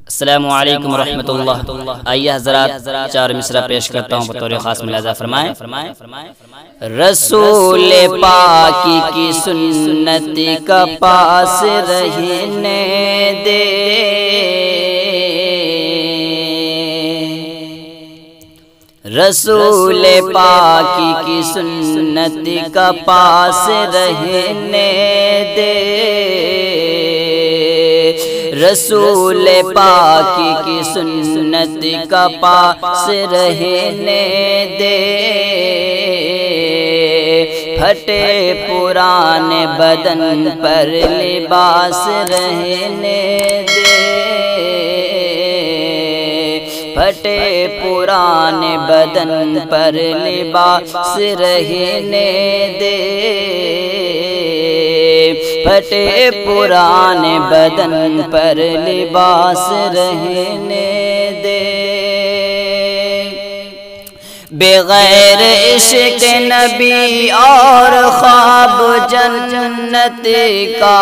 السلام علیکم ورحمۃ اللہ۔ آئیے حضرات چار مصرع پیش کرتا ہوں بطور خاص ملاحظہ فرمائیں۔ رسول پاک کی سنت کا پاس رہنے دے، رسول پاک کی سنت کا پاس رہنے دے، رسول پاک کی سنت کا پاس رہنے دے، پھٹے پرانے بدن پر لباس رہنے دے، پھٹے پرانے بدن پر لباس رہنے دے، پھٹے پرانے بدن پر لباس رہنے دے، بغیر عشق نبی اور خواب جنت کا،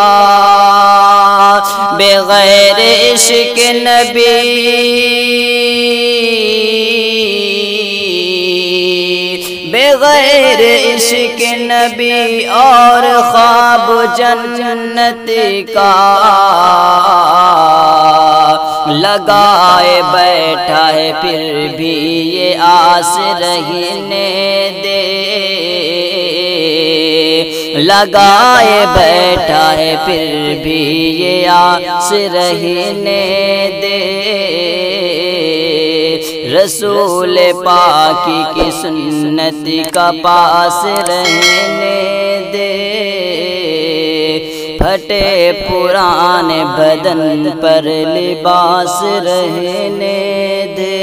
بغیر عشق نبی، بغیر عشق نبی اور خواب جنت کا، لگائے بیٹھا ہے پھر بھی یہ آس رہنے دے، لگائے بیٹھا ہے پھر بھی یہ آس رہنے دے، رسول پاک کی سنت کا پاس رہنے دے، پھٹے پرانے بدن پر لباس رہنے دے۔